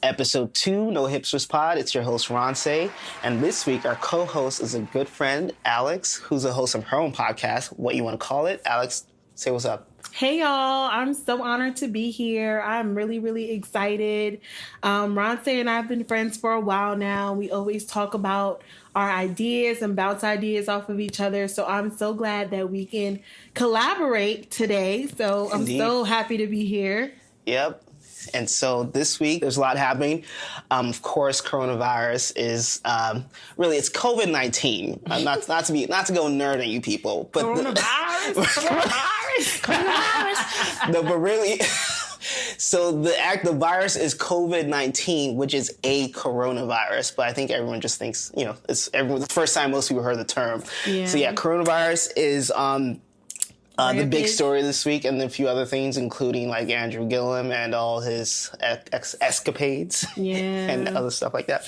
episode 2, No Hipsters Pod. It's your host, Ronce. And this week, our co-host is a good friend, Alex, who's a host of her own podcast, What You Want to Call It. Alex, say what's up. Hey, y'all. I'm so honored to be here. I'm really, really excited. Ronce and I have been friends for a while now. We always talk about our ideas and bounce ideas off of each other. So I'm so glad that we can collaborate today. So I'm so happy to be here. Yep. And so this week, there's a lot happening. Of course, coronavirus is really, it's COVID-19. Not to go nerd at you people, but coronavirus. No, but really, so the virus is COVID-19, which is a coronavirus. But I think everyone just thinks, it's the first time most people heard the term. Yeah. So yeah, coronavirus is the big story this week, and a few other things, including like Andrew Gillum and all his escapades and other stuff like that.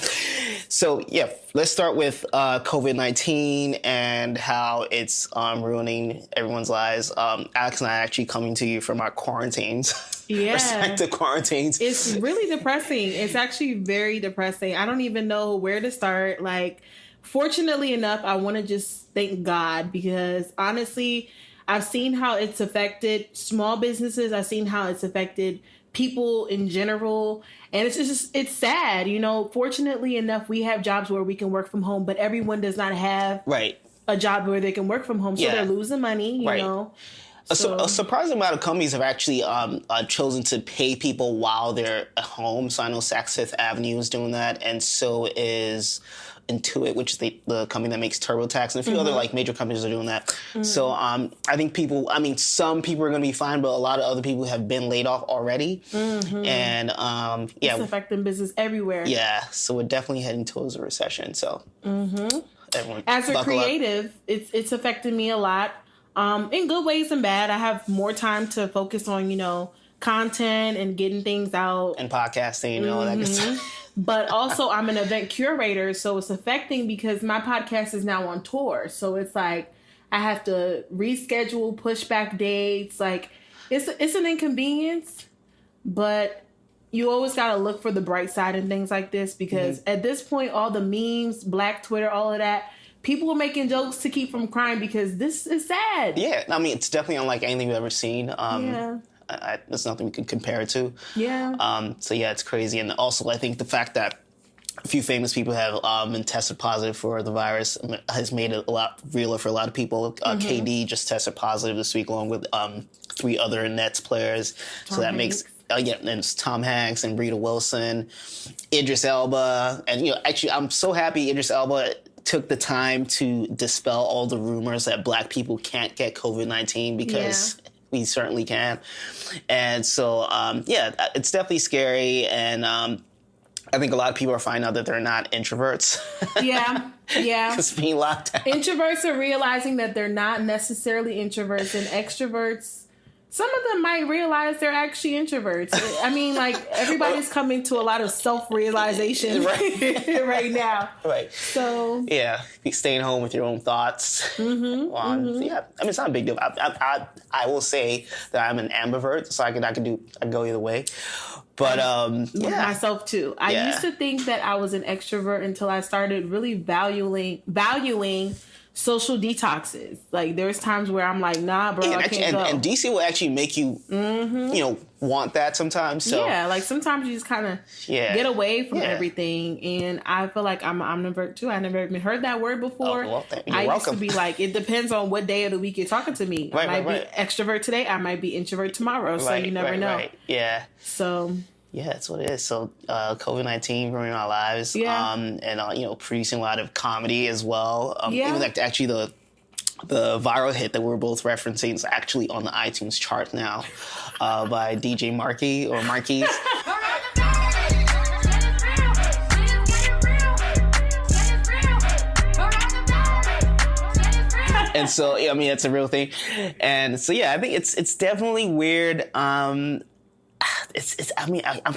So yeah, let's start with COVID-19 and how it's ruining everyone's lives. Alex and I are actually coming to you from our quarantines. Yeah. Respective quarantines. It's really depressing. It's actually very depressing. I don't even know where to start. Like, fortunately enough, I want to just thank God, because honestly, I've seen how it's affected small businesses. I've seen how it's affected people in general. And it's sad. Fortunately enough, we have jobs where we can work from home, but everyone does not have a job where they can work from home. So they're losing money, you know. So a surprising amount of companies have actually chosen to pay people while they're at home. So I know Saks Fifth Avenue is doing that, and so is Intuit, which is the company that makes TurboTax, and a few other major companies are doing that. Mm-hmm. So I think some people are going to be fine, but a lot of other people have been laid off already. Mm-hmm. And it's affecting business everywhere. Yeah, so we're definitely heading towards a recession. So everyone, as a creative, up. it's affecting me a lot. In good ways and bad. I have more time to focus on, content and getting things out. And podcasting and all that good stuff. But also I'm an event curator, so it's affecting because my podcast is now on tour. So it's like I have to reschedule, push back dates. Like it's an inconvenience, but you always got to look for the bright side in things like this, because at this point, all the memes, Black Twitter, all of that, people are making jokes to keep from crying because this is sad. Yeah, it's definitely unlike anything we've ever seen. There's nothing we can compare it to. Yeah. So yeah, it's crazy. And also, I think the fact that a few famous people have been tested positive for the virus has made it a lot realer for a lot of people. KD just tested positive this week, along with 3 other Nets players. So that makes... and it's Tom Hanks and Rita Wilson, Idris Elba. And, actually, I'm so happy Idris Elba took the time to dispel all the rumors that Black people can't get COVID-19, because we certainly can. And so, it's definitely scary. And I think a lot of people are finding out that they're not introverts. Yeah. Just being locked down. Introverts are realizing that they're not necessarily introverts, and extroverts, some of them might realize they're actually introverts. Everybody's coming to a lot of self-realization right now. Right. So yeah, staying home with your own thoughts. Yeah, it's not a big deal. I will say that I'm an ambivert, so I can go either way. But myself too. I used to think that I was an extrovert until I started really valuing social detoxes. Like, there's times where I'm like, nah, bro, I can't go. And DC will actually make you, want that sometimes. So yeah, like sometimes you just kind of get away from everything. And I feel like I'm an ambivert too. I never even heard that word before. You're I welcome. used to be like, it depends on what day of the week you're talking to me. I might be extrovert today. I might be introvert tomorrow. So you never know. Right. Yeah. So yeah, that's what it is. So COVID-19 ruining our lives, and producing a lot of comedy as well. Even like actually the viral hit that we're both referencing is actually on the iTunes chart now, by DJ Marquis or Marquis. And so, it's a real thing. And so, I think it's definitely weird. I'm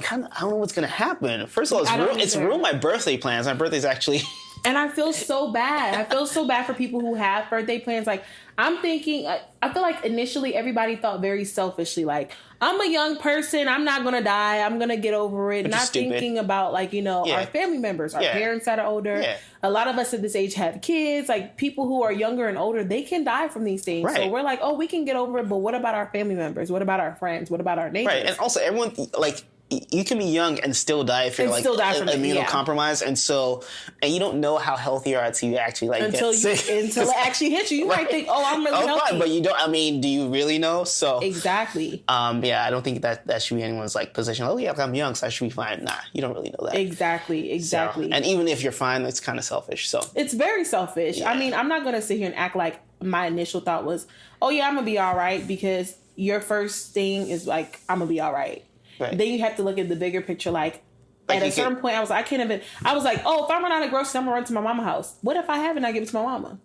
kind of, I don't know what's going to happen. First of all, it's ruined my birthday plans. My birthday's actually And I feel so bad. I feel so bad for people who have birthday plans. Like, I'm thinking, I feel like initially everybody thought very selfishly, like, I'm a young person. I'm not going to die. I'm going to get over it. Not thinking about, like, our family members, our parents that are older. Yeah. A lot of us at this age have kids. Like, people who are younger and older, they can die from these things. Right. So we're like, oh, we can get over it. But what about our family members? What about our friends? What about our neighbors? Right. And also, everyone, like, you can be young and still die if you're immunocompromised, and you don't know how healthy you are until you actually get sick. Until it actually hits you. You might think, "Oh, I'm really healthy," fine, but you don't. I mean, do you really know? So exactly. I don't think that should be anyone's position. Oh yeah, I'm young, so I should be fine. Nah, you don't really know that. Exactly. So, and even if you're fine, it's kind of selfish. So it's very selfish. Yeah. I mean, I'm not going to sit here and act like my initial thought was, "Oh yeah, I'm gonna be all right," because your first thing is like, "I'm gonna be all right." Right. Then you have to look at the bigger picture. Like at a certain point, I was like, I was like, oh, if I run out of groceries, I'm gonna run to my mama's house. What if I have it and I give it to my mama?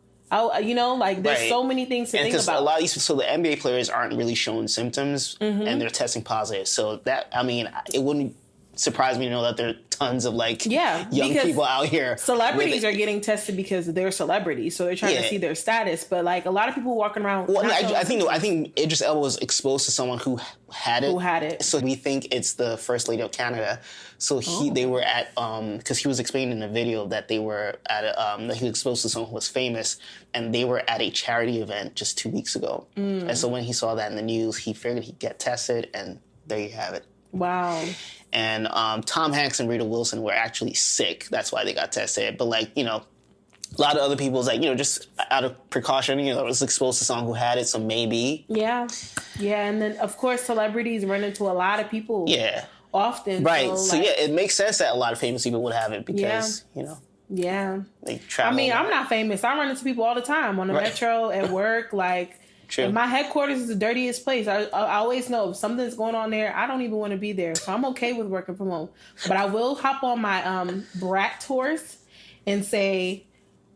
There's so many things to think about. A lot of these, so the NBA players aren't really showing symptoms and they're testing positive. So that, I mean, it wouldn't surprise me to know that there are tons of young people out here. Celebrities are getting tested because they're celebrities, so they're trying to see their status. But a lot of people walking around. Well, I think Idris Elba was exposed to someone who had it. So we think it's the First Lady of Canada. So they were at because he was explaining in the video that they were at that he was exposed to someone who was famous, and they were at a charity event just 2 weeks ago. And so when he saw that in the news, he figured he'd get tested, and there you have it. Wow. And Tom Hanks and Rita Wilson were actually sick. That's why they got tested. But a lot of other people was just out of precaution, was exposed to someone who had it, so maybe. Yeah. Yeah, and then, of course, celebrities run into a lot of people. Yeah. Often. Right. So it makes sense that a lot of famous people would have it because, Yeah. They travel. I mean, I'm not famous. I run into people all the time on the metro, at work, True. And my headquarters is the dirtiest place. I always know if something's going on there, I don't even want to be there. So I'm okay with working from home. But I will hop on my brat horse and say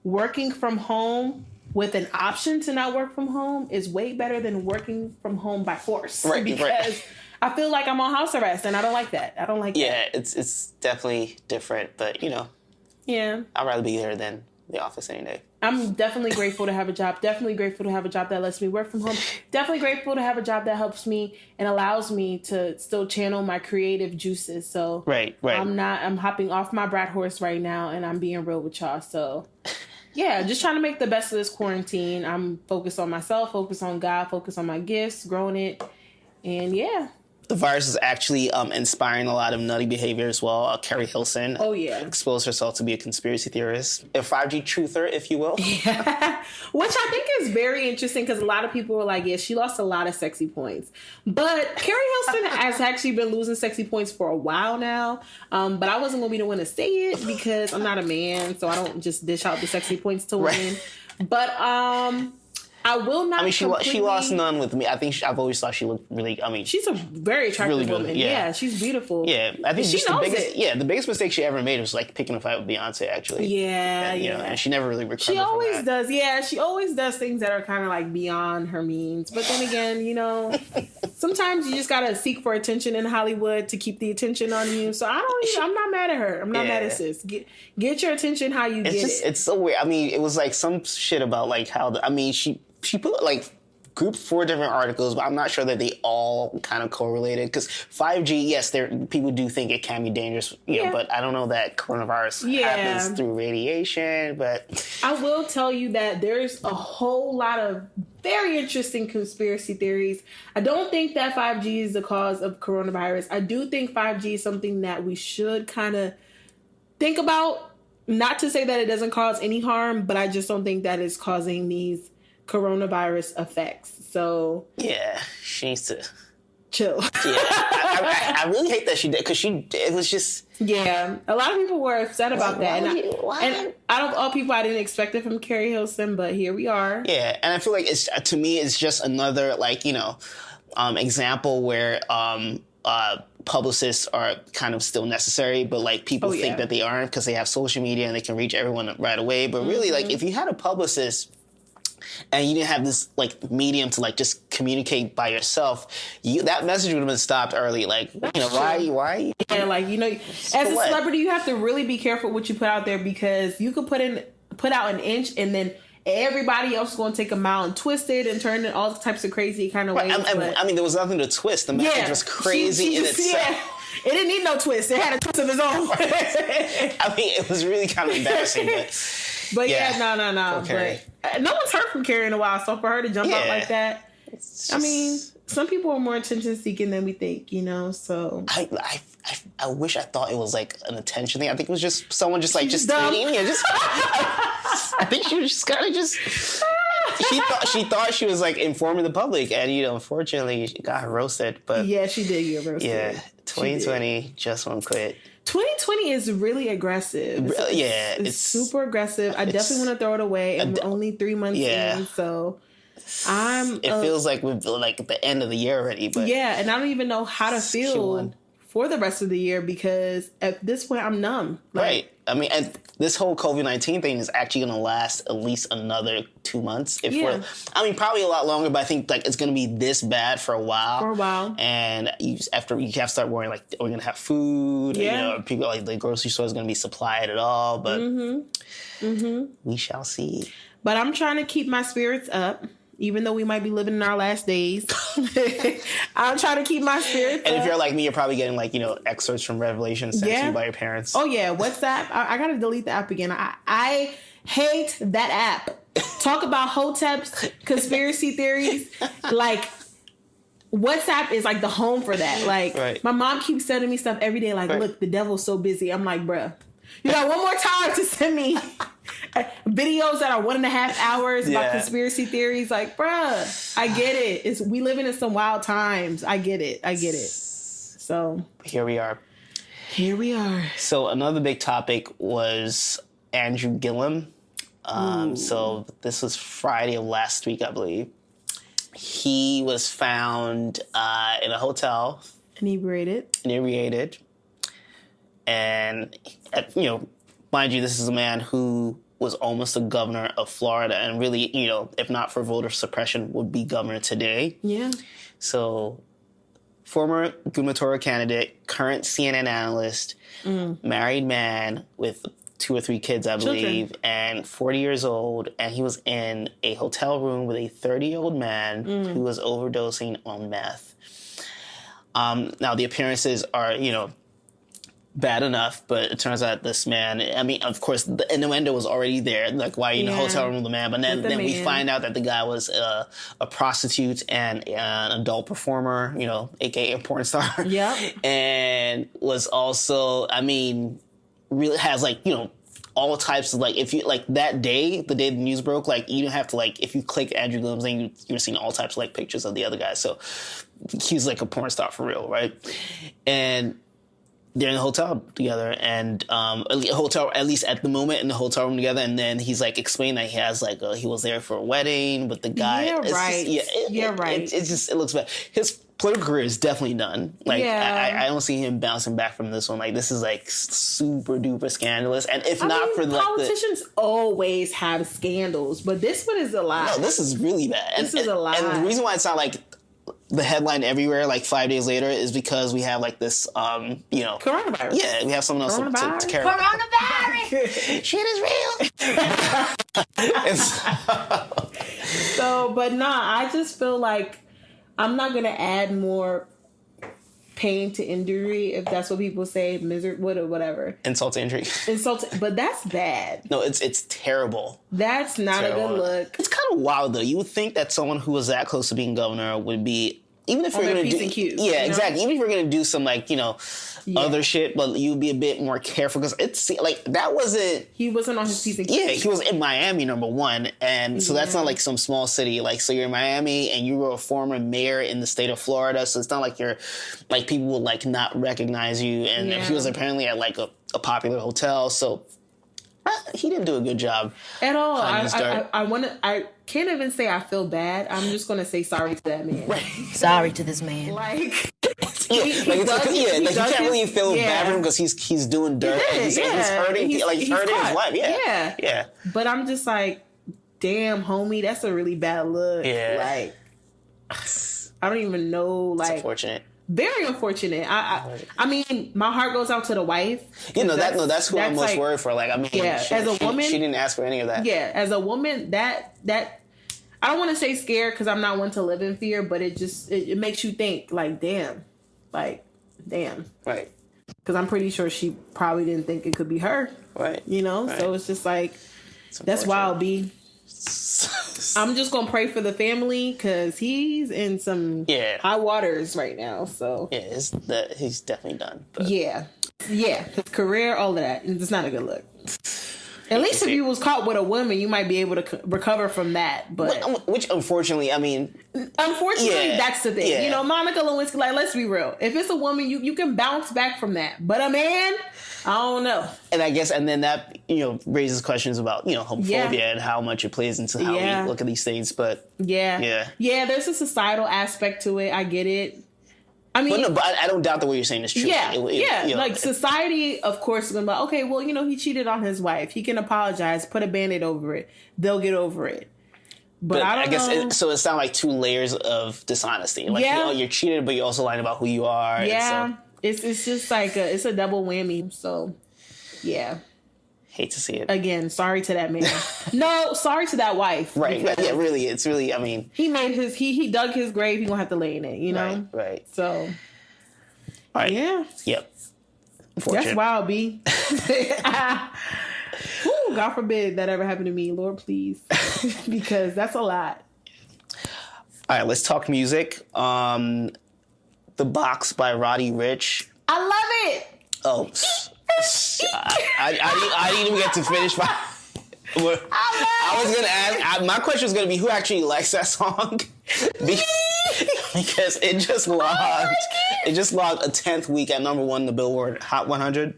working from home with an option to not work from home is way better than working from home by force. Right. Because I feel like I'm on house arrest, and I don't like that. Yeah, it's definitely different. But, yeah, I'd rather be there than the office any day. I'm definitely grateful to have a job. Definitely grateful to have a job that lets me work from home. Definitely grateful to have a job that helps me and allows me to still channel my creative juices. So right. I'm hopping off my brat horse right now, and I'm being real with y'all. So yeah, just trying to make the best of this quarantine. I'm focused on myself, focused on God, focused on my gifts, growing it. And yeah. The virus is actually inspiring a lot of nutty behavior as well. Keri Hilson exposed herself to be a conspiracy theorist. A 5G truther, if you will. Yeah. Which I think is very interesting because a lot of people were like, yeah, she lost a lot of sexy points. But Keri Hilson has actually been losing sexy points for a while now. But I wasn't going to be the one to say it because I'm not a man, so I don't just dish out the sexy points to women. But I will not. I mean, she lost none with me. I think I've always thought she looked really. I mean, she's a very attractive really woman. Yeah, she's beautiful. Yeah, I think she knows it. Yeah, the biggest mistake she ever made was picking a fight with Beyonce. Actually, and she never really recovered. She always from that. does. Yeah, she always does things that are kind of beyond her means. But then again, sometimes you just gotta seek for attention in Hollywood to keep the attention on you. So I'm not mad at her. I'm not mad at sis. Get your attention how you get it. It's so weird. I mean, it was some shit about how she put grouped 4 different articles, but I'm not sure that they all kind of correlated because 5G, yes, people do think it can be dangerous, but I don't know that coronavirus happens through radiation. But I will tell you that there's a whole lot of very interesting conspiracy theories. I don't think that 5G is the cause of coronavirus. I do think 5G is something that we should kind of think about. Not to say that it doesn't cause any harm, but I just don't think that it's causing these coronavirus effects. So yeah, she needs to chill. Yeah, I really hate that she did because it was just a lot of people were upset about that. And out of all people, I didn't expect it from Keri Hilson, but here we are. Yeah, and I feel like to me it's just another example where publicists are kind of still necessary, but people think that they aren't because they have social media and they can reach everyone right away. But really, if you had a publicist and you didn't have this like medium to like just communicate by yourself, that message would have been stopped early. Like, why? Yeah, like, as a celebrity, you have to really be careful what you put out there, because you could put out an inch and then everybody else is going to take a mile and twist it and turn it all types of crazy kind of ways. I mean, there was nothing to twist. The message was crazy in itself. Yeah. It didn't need no twist. It had a twist of its own. I mean, it was really kind of embarrassing, but no. Okay. But no one's heard from Keri in a while, so for her to jump out like that, I mean, some people are more attention seeking than we think, so. I wish I thought it was like an attention thing. I think it was just someone just tweeting. Yeah, I think she was just kind of just. She thought she was like informing the public, and unfortunately, she got roasted. But yeah, she did get roasted. Yeah, 2020 just won't quit. 2020 is really aggressive. It's super aggressive. I definitely want to throw it away, and we're only 3 months in, so. It feels like we're like at the end of the year already, but and I don't even know how to feel for the rest of the year, because at this point I'm numb. Right. I mean, and this whole COVID-19 thing is actually going to last at least another 2 months. Probably a lot longer, but I think like it's going to be this bad for a while. And you have to start worrying, like, are we going to have food? Yeah. People, like, the grocery store is going to be supplied at all, but we shall see. But I'm trying to keep my spirits up. Even though we might be living in our last days, I'm trying to keep my spirits up. And if you're like me, you're probably getting like, excerpts from Revelation sent to you by your parents. Oh, yeah. WhatsApp. I got to delete the app again. I hate that app. Talk about Hotep's conspiracy theories. Like, WhatsApp is like the home for that. Like, my mom keeps sending me stuff every day. Like, look, the devil's so busy. I'm like, bruh, you got one more time to send me videos that are 1.5 hours about conspiracy theories. Like, bruh, I get it. We living in some wild times. I get it. So here we are. So another big topic was Andrew Gillum. So this was Friday of last week, I believe. He was found in a hotel, inebriated, and mind you, this is a man who was almost the governor of Florida, and really, if not for voter suppression, would be governor today. Yeah. So, former gubernatorial candidate, current CNN analyst, married man with 2 or 3 kids, I believe, and 40 years old, and he was in a hotel room with a 30-year-old man who was overdosing on meth. Now, the appearances are, bad enough, but it turns out this man, I mean, of course, the innuendo was already there. Like, why are you in the hotel room with the man? But then we find out that the guy was a prostitute and an adult performer, aka a porn star. Yeah. And was also, really has, like, all types of, like, if you, like, that day, the day the news broke, like, you didn't have to, like, if you click Andrew Gillum's name, you're seeing all types of, like, pictures of the other guy. So he's, like, a porn star for real, right? And they're in a hotel together, and at least at the moment, in the hotel room together. And then he's like explaining that he has like he was there for a wedding with the guy. It looks bad. His political career is definitely done. Like I don't see him bouncing back from this one. Like, this is like super duper scandalous. And if politicians always have scandals, but this one is a lot. No, this is really bad. This is a lot. And the reason why it's not like the headline everywhere, like 5 days later, is because we have like this, coronavirus. Yeah, we have someone else to care about. Coronavirus! Shit is real! But I just feel like I'm not going to add more pain to injury, if that's what people say, whatever. Insult to injury. But that's bad. No, it's terrible. That's not a good look. It's kind of wild, though. You would think that someone who was that close to being governor would be, even if you're going to do, exactly. Even if you're going to do some other shit, but you'd be a bit more careful, because it's like that wasn't. He wasn't on his P's and Q's. Yeah, he was in Miami, number one, and so that's not like some small city. Like, so you're in Miami, and you were a former mayor in the state of Florida, so it's not like you're like people will like not recognize you. And he was apparently at like a popular hotel, so. He didn't do a good job at all. I can't even say I feel bad. I'm just going to say sorry to that man. Right. Sorry to this man. You can't really feel bad for him because he's doing dirt. He's hurting. He's hurting his wife. Yeah. But I'm just like, damn, homie, that's a really bad look. Yeah. Like, I don't even know. Like, it's unfortunate. Very unfortunate. I mean, my heart goes out to the wife. That's who I'm most worried for. Like, I mean, as a woman, she didn't ask for any of that. Yeah, as a woman, that I don't want to say scared because I'm not one to live in fear, but it makes you think, like, damn. Right. Because I'm pretty sure she probably didn't think it could be her. Right. You know, right. So it's just like, that's wild, B. I'm just gonna pray for the family because he's in some high waters right now. So he's definitely done. But. Yeah, his career, all of that, it's not a good look. At least if you was caught with a woman, you might be able to recover from that. But which, unfortunately, that's the thing. Yeah. You know, Monica Lewinsky. Like, let's be real. If it's a woman, you can bounce back from that. But a man, I don't know. And I guess, and then that raises questions about homophobia and how much it plays into how we look at these things. But there's a societal aspect to it. I get it. I mean, but I don't doubt that what you're saying is true. Like society, of course, is gonna be like, okay, well, he cheated on his wife. He can apologize, put a Band-Aid over it. They'll get over it. But I don't know. So it sounds like two layers of dishonesty. Like, you're cheated, but you're also lying about who you are. Yeah, and so, it's just like it's a double whammy. So, yeah. Hate to see it. Again, sorry to that man. No, sorry to that wife. Right. Yeah, really. It's really, I mean. He made he dug his grave. He gonna have to lay in it, you know? Right. So. All right. Yeah. Yep. That's wild, B. Ooh, God forbid that ever happened to me. Lord, please. Because that's a lot. All right, let's talk music. The Box by Roddy Ricch. I love it. Oh, I didn't even get to finish my. I was gonna ask. My question was gonna be who actually likes that song, because it just logged. It just logged a 10th week at number 1 in the Billboard Hot 100,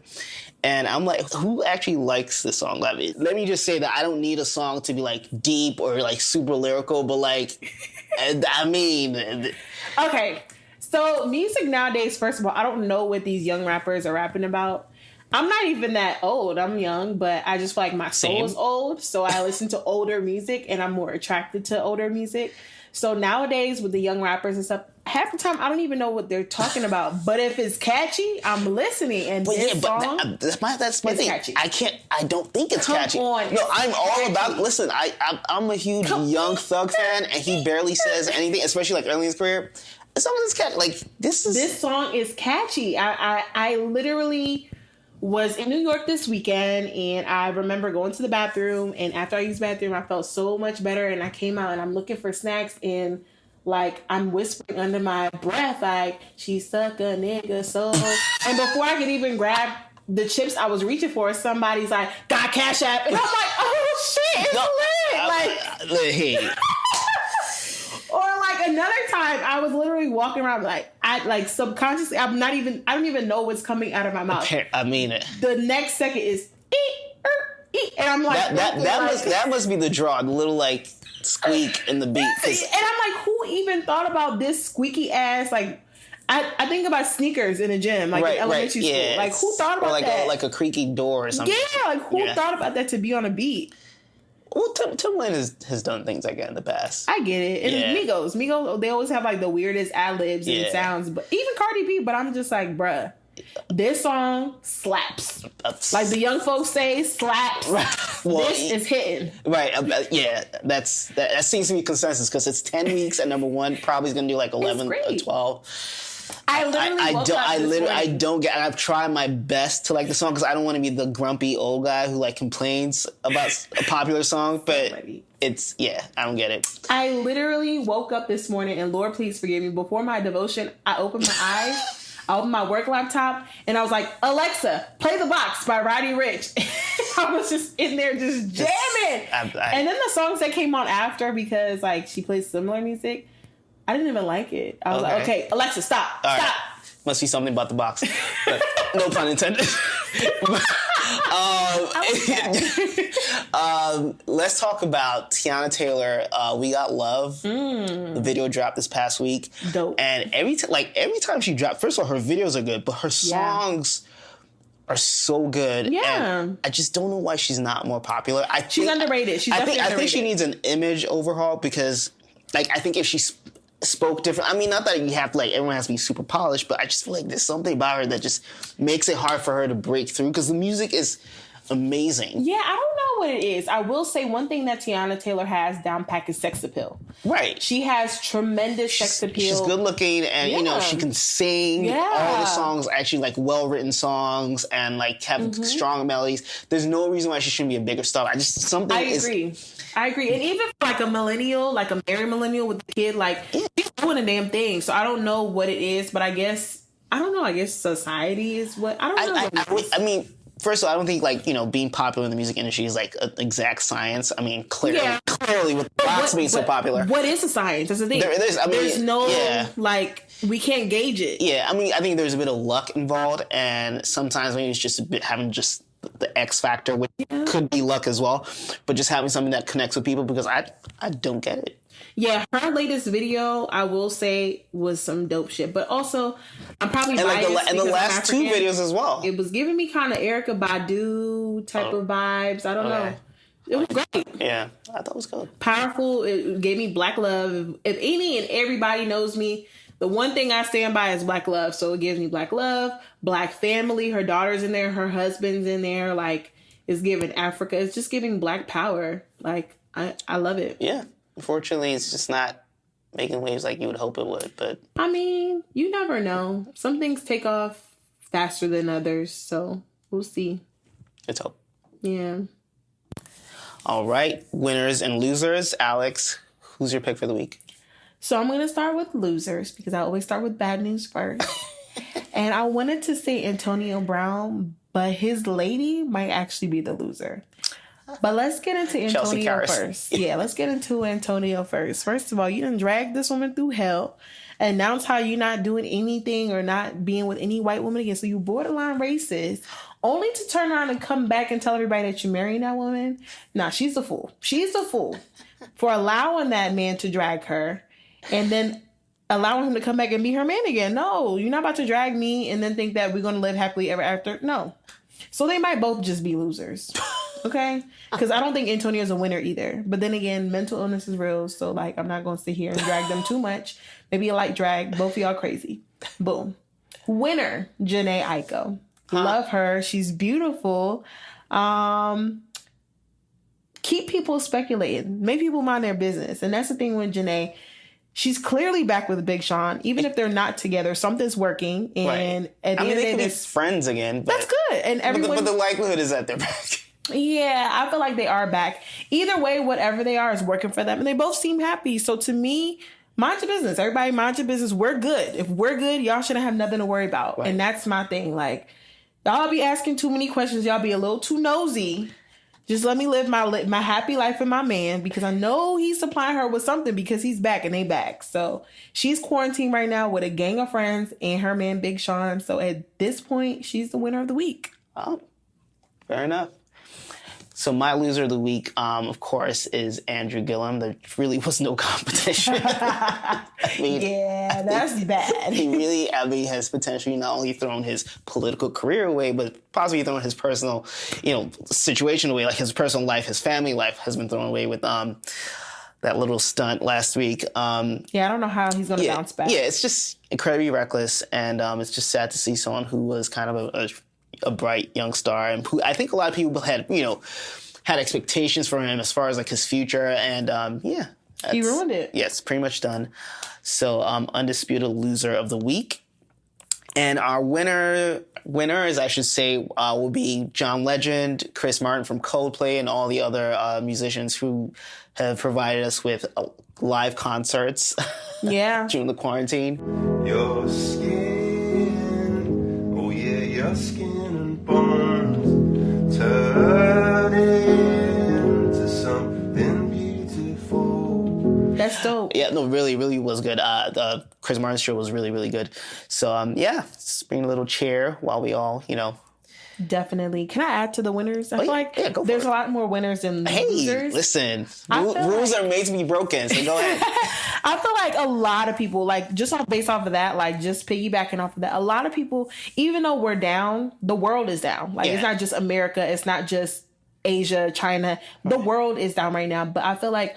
and I'm like, who actually likes this song? Let me just say that I don't need a song to be like deep or like super lyrical, but like, I mean, okay. So music nowadays, first of all, I don't know what these young rappers are rapping about. I'm not even that old. I'm young, but I just feel like my soul is old. So I listen to older music and I'm more attracted to older music. So nowadays with the young rappers and stuff, half the time I don't even know what they're talking about. But if it's catchy, I'm listening. And song, that's my thing. Catchy. I don't think it's catchy. On, no, I'm all about. Listen, I'm a huge Young Thug fan, and he barely says anything, especially like early in his career. Some of this catchy. Like this song is catchy. I literally was in New York this weekend, and I remember going to the bathroom, and after I used the bathroom, I felt so much better, and I came out, and I'm looking for snacks, and, like, I'm whispering under my breath, like, she suck a nigga so... And before I could even grab the chips I was reaching for, somebody's like, got Cash App, and I'm like, oh, shit, it's lit! Hey... Or like another time, I was literally walking around subconsciously. I don't even know what's coming out of my mouth. I mean it. The next second is and I'm like that must be the draw, the little like squeak in the beat. And I'm like, who even thought about this squeaky ass like? I think about sneakers in a gym, like in elementary school. Yeah, like who thought about that? Like a creaky door or something. Yeah, like who thought about that to be on a beat? Well, Timbaland has done things like that in the past. I get it. And Migos, they always have like the weirdest ad-libs and sounds. But even Cardi B, but I'm just like, bruh, this song slaps. Like the young folks say, slaps. Well, this is hitting. Right. That seems to be consensus because it's 10 weeks and number 1 probably is going to do like 11 or 12. I don't get. I've tried my best to like the song because I don't want to be the grumpy old guy who like complains about a popular song. But I don't get it. I literally woke up this morning and Lord, please forgive me. Before my devotion, I opened my eyes, I opened my work laptop, and I was like, Alexa, play The Box by Roddy Ricch. I was just in there just jamming. And then the songs that came on after, because like she plays similar music, I didn't even like it. I was like, okay, Alexa, stop. All right. Must be something about The Box. But no pun intended. Let's talk about Tiana Taylor. We Got Love. The video dropped this past week. Dope. And every time she dropped, first of all, her videos are good, but her songs are so good. Yeah. And I just don't know why she's not more popular. She's underrated. She's definitely underrated. I think she needs an image overhaul because, like, I think if she spoke different, I mean, not that you have to, like, everyone has to be super polished, but I just feel like there's something about her that just makes it hard for her to break through because the music is amazing. Yeah, I don't know what it is. I will say one thing that Tiana Taylor has down pat is sex appeal. Right. She has tremendous sex appeal. She's good looking and, you know, she can sing. Yeah. All the songs are actually, like, well-written songs and, like, have strong melodies. There's no reason why she shouldn't be a bigger star. I agree. And even for, like, a millennial, like a married millennial with a kid, like, she's doing a damn thing. So I don't know what it is, but I guess society is what, I don't know. I mean, first of all, I don't think, like, you know, being popular in the music industry is, like, an exact science. I mean, clearly with rocks being so popular. What is a science? That's the thing. There's no, like, we can't gauge it. Yeah, I mean, I think there's a bit of luck involved, and sometimes maybe it's just a bit having just the X factor, which could be luck as well, but just having something that connects with people because I don't get it. Yeah, her latest video, I will say, was some dope shit. But also, I'm probably biased and the last two videos as well. It was giving me kind of Erykah Badu type of vibes. I don't know. It was great. Yeah, I thought it was good. Powerful. It gave me black love. If any and everybody knows me, the one thing I stand by is black love. So it gives me black love, black family. Her daughter's in there. Her husband's in there. Like, it's giving Africa. It's just giving black power. Like, I love it. Yeah. Unfortunately, it's just not making waves like you would hope it would. But I mean, you never know. Some things take off faster than others. So we'll see. Let's hope. Yeah. All right. Winners and losers. Alex, who's your pick for the week? So I'm going to start with losers because I always start with bad news first. And I wanted to say Antonio Brown, but his lady might actually be the loser. But let's get into Antonio first. Yeah, let's get into Antonio first. First of all, you done dragged this woman through hell. Announce how you're not doing anything or not being with any white woman again. So you borderline racist. Only to turn around and come back and tell everybody that you're marrying that woman. Nah, she's a fool. She's a fool for allowing that man to drag her and then allowing him to come back and be her man again. No, you're not about to drag me and then think that we're going to live happily ever after. No. So they might both just be losers. Okay? Because I don't think Antonio's a winner either. But then again, mental illness is real. So, like, I'm not going to sit here and drag them too much. Maybe a light drag. Both of y'all crazy. Boom. Winner, Jhené Aiko. Love her. She's beautiful. Keep people speculating. Make people mind their business. And that's the thing with Jhené. She's clearly back with Big Sean. Even if they're not together, something's working. And at the end of the day, they could be friends again. But, that's good. And everyone, but the likelihood is that they're back. Yeah, I feel like they are back. Either way, whatever they are is working for them. And they both seem happy. So to me, mind your business. Everybody mind your business. We're good. If we're good, y'all shouldn't have nothing to worry about. Right. And that's my thing. Like, y'all be asking too many questions. Y'all be a little too nosy. Just let me live my happy life with my man because I know he's supplying her with something because he's back and they back. So she's quarantined right now with a gang of friends and her man, Big Sean. So at this point, she's the winner of the week. Oh, fair enough. So my loser of the week, of course, is Andrew Gillum. There really was no competition. Yeah, that's bad. He really, has potentially not only thrown his political career away, but possibly thrown his personal, situation away. Like his personal life, his family life has been thrown away with that little stunt last week. I don't know how he's going to bounce back. Yeah, it's just incredibly reckless, and it's just sad to see someone who was kind of a bright young star, and who I think a lot of people had expectations for him as far as like his future, and he ruined it. Yeah, it's pretty much done. So undisputed loser of the week, and our winners, I should say, will be John Legend, Chris Martin from Coldplay, and all the other musicians who have provided us with live concerts. Yeah, during the quarantine. Your skin, oh yeah, your skin. Turn into something beautiful. That's dope. Yeah, no, really, really was good. The Chris Martin's show was really, really good. So, just bring a little cheer while we all, Definitely. Can I add to the winners? I feel like there's a lot more winners than losers. Listen, rules are made to be broken, so go ahead. I feel like a lot of people, like just based off of that, like just piggybacking off of that, a lot of people, even though we're down, the world is down. Like it's not just America, it's not just Asia, China. The world is down right now. But I feel like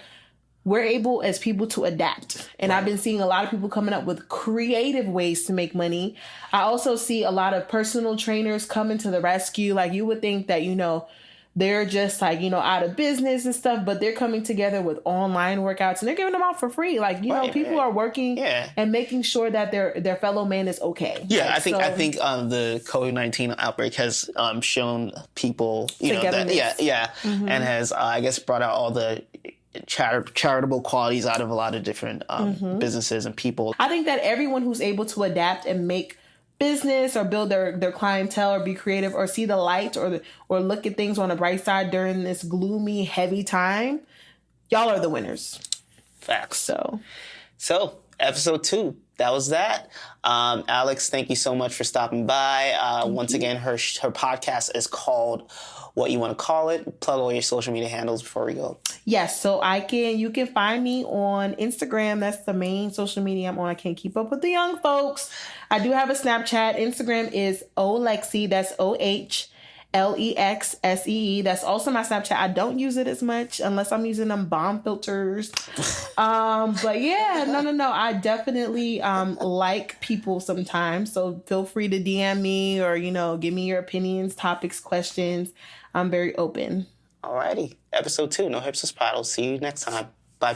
we're able as people to adapt. And I've been seeing a lot of people coming up with creative ways to make money. I also see a lot of personal trainers coming to the rescue. Like you would think that, you know, they're just like, you know, out of business and stuff, but they're coming together with online workouts and they're giving them out for free. Like, you know, people are working and making sure that their fellow man is okay. Yeah, like, I think the COVID-19 outbreak has shown people, you know, that, and has I guess brought out all the charitable qualities out of a lot of different businesses and people. I think that everyone who's able to adapt and make business or build their clientele or be creative or see the light or look at things on the bright side during this gloomy, heavy time, y'all are the winners. Facts. So episode 2. That was that. Alex, thank you so much for stopping by. Once again, her podcast is called What You Want to Call It. Plug all your social media handles before we go. Yes, so you can find me on Instagram. That's the main social media I'm on. I can't keep up with the young folks. I do have a Snapchat. Instagram is Olexie. That's OHLEXSEE. That's also my Snapchat. I don't use it as much unless I'm using them bomb filters. But yeah, no. I definitely like people sometimes. So feel free to DM me or, you know, give me your opinions, topics, questions. I'm very open. Alrighty. Episode 2, No Hipsters Pod. I'll see you next time. Bye.